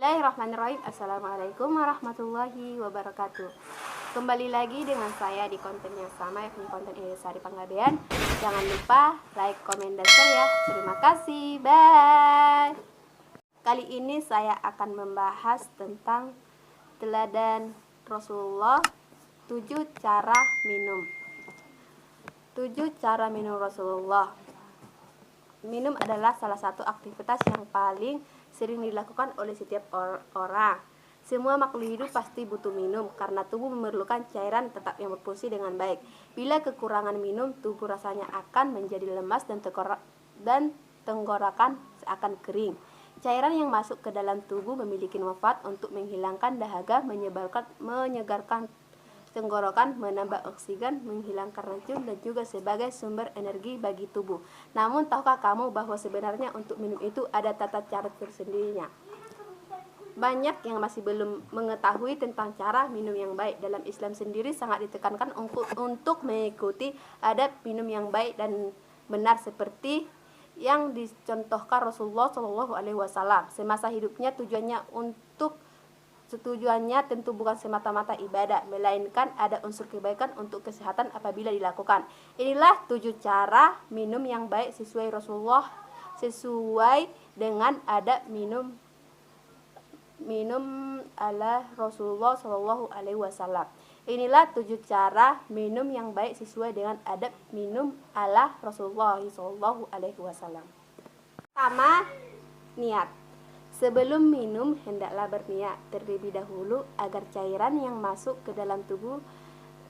Bismillahirrahmanirrahim. Assalamualaikum warahmatullahi wabarakatuh. Kembali lagi dengan saya di konten yang sama, yakni konten Sari Panggabean. Jangan lupa like, komen, dan share ya. Terima kasih. Bye. Kali ini saya akan membahas tentang teladan Rasulullah, 7 cara minum. 7 cara minum Rasulullah. Minum adalah salah satu aktivitas yang paling sering dilakukan oleh setiap orang. Semua makhluk hidup pasti butuh minum karena tubuh memerlukan cairan tetap yang berfungsi dengan baik. Bila kekurangan minum, tubuh rasanya akan menjadi lemas dan tenggorokan seakan kering. Cairan yang masuk ke dalam tubuh memiliki manfaat untuk menghilangkan dahaga, menyegarkan tenggorokan, menambah oksigen, menghilangkan racun, dan juga sebagai sumber energi bagi tubuh. Namun, tahukah kamu bahwa sebenarnya untuk minum itu ada tata cara tersendirinya? Banyak yang masih belum mengetahui tentang cara minum yang baik. Dalam Islam sendiri sangat ditekankan untuk mengikuti adab minum yang baik dan benar seperti yang dicontohkan Rasulullah SAW semasa hidupnya. Tujuannya tentu bukan semata-mata ibadah, melainkan ada unsur kebaikan untuk kesehatan apabila dilakukan. Inilah 7 cara minum yang baik sesuai dengan adab minum ala Rasulullah SAW. Inilah 7 cara minum yang baik sesuai dengan adab minum ala Rasulullah SAW. Pertama, niat. Sebelum minum, hendaklah berniat terlebih dahulu agar cairan yang masuk ke dalam tubuh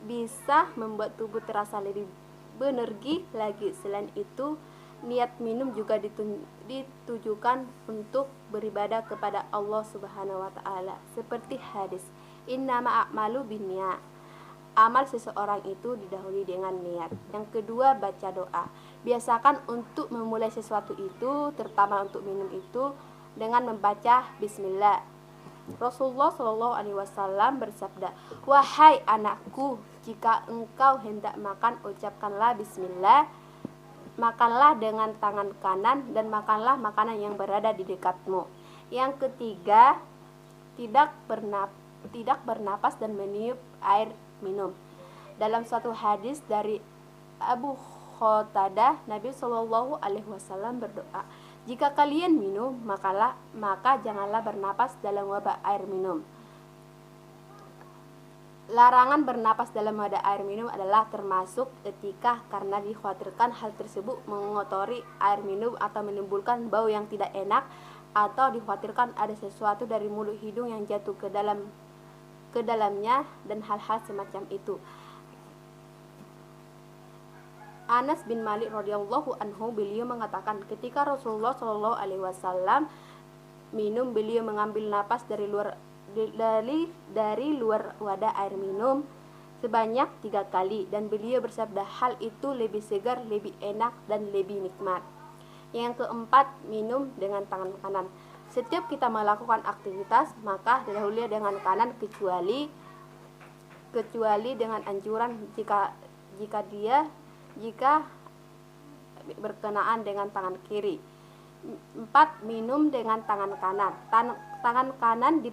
bisa membuat tubuh terasa lebih berenergi lagi. Selain itu, niat minum juga ditujukan untuk beribadah kepada Allah Subhanahu wa Ta'ala. Seperti hadis, "Innama a'malu binniyat." Amal seseorang itu didahului dengan niat. Yang kedua, baca doa. Biasakan untuk memulai sesuatu itu, terutama untuk minum itu, dengan membaca bismillah. Rasulullah SAW bersabda, "Wahai anakku, jika engkau hendak makan, ucapkanlah bismillah. Makanlah dengan tangan kanan dan makanlah makanan yang berada di dekatmu." Yang ketiga, tidak bernapas dan meniup air minum. Dalam suatu hadis dari Abu Qatadah, Nabi SAW berdoa, "Jika kalian minum, maka janganlah bernapas dalam wadah air minum." Larangan bernapas dalam wadah air minum adalah termasuk etika karena dikhawatirkan hal tersebut mengotori air minum atau menimbulkan bau yang tidak enak, atau dikhawatirkan ada sesuatu dari mulut hidung yang jatuh ke dalamnya dan hal-hal semacam itu. Anas bin Malik radhiyallahu anhu, beliau mengatakan, ketika Rasulullah SAW minum, beliau mengambil napas dari luar wadah air minum sebanyak 3 kali, dan beliau bersabda, hal itu lebih segar, lebih enak, dan lebih nikmat. Yang keempat, minum dengan tangan kanan. Setiap kita melakukan aktivitas, maka didahului dengan kanan kecuali dengan anjuran jika berkenaan dengan tangan kiri. 4. Minum dengan tangan kanan. Tangan kanan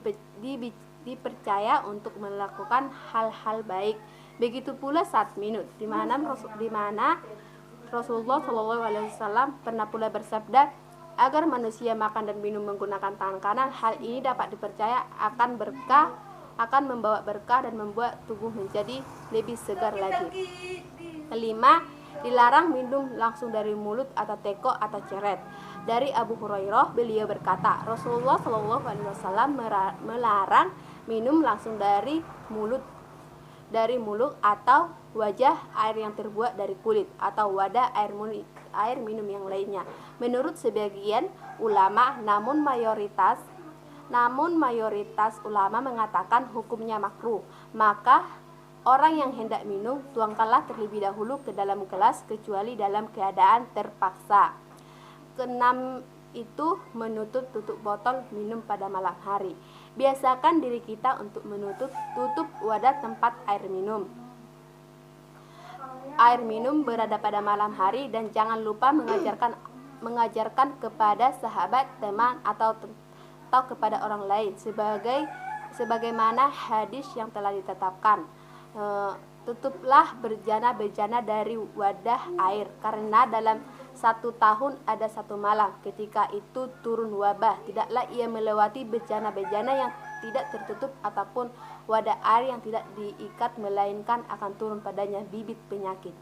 dipercaya untuk melakukan hal-hal baik. Begitu pula saat minum, di mana Rasulullah SAW pernah pula bersabda, agar manusia makan dan minum menggunakan tangan kanan. Hal ini dapat dipercaya akan membawa berkah dan membuat tubuh menjadi lebih segar lagi. 5. Dilarang minum langsung dari mulut atau teko atau ceret. Dari Abu Hurairah, beliau berkata, Rasulullah SAW melarang minum langsung dari mulut atau wajah air yang terbuat dari kulit atau wadah air minum yang lainnya. Menurut sebagian ulama, namun mayoritas ulama mengatakan hukumnya makruh. Maka orang yang hendak minum, tuangkanlah terlebih dahulu ke dalam gelas kecuali dalam keadaan terpaksa. Keenam itu tutup botol minum pada malam hari. Biasakan diri kita untuk tutup wadah tempat air minum. Air minum berada pada malam hari, dan jangan lupa mengajarkan kepada sahabat, teman, atau atau kepada orang lain sebagaimana hadis yang telah ditetapkan. Tutuplah bejana-bejana dari wadah air, karena dalam 1 tahun ada 1 malam ketika itu turun wabah. Tidaklah ia melewati bejana-bejana yang tidak tertutup ataupun wadah air yang tidak diikat, melainkan akan turun padanya bibit penyakit.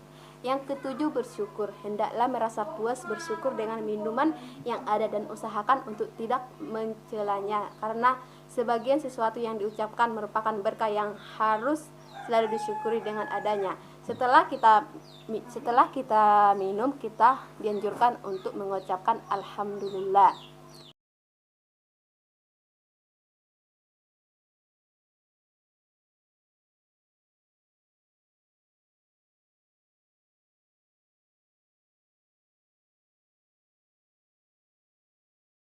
Yang ketujuh, bersyukur. Hendaklah merasa puas bersyukur dengan minuman yang ada dan usahakan untuk tidak mencelanya, karena sebagian sesuatu yang diucapkan merupakan berkah yang harus selalu disyukuri dengan adanya. Setelah kita minum, kita dianjurkan untuk mengucapkan alhamdulillah.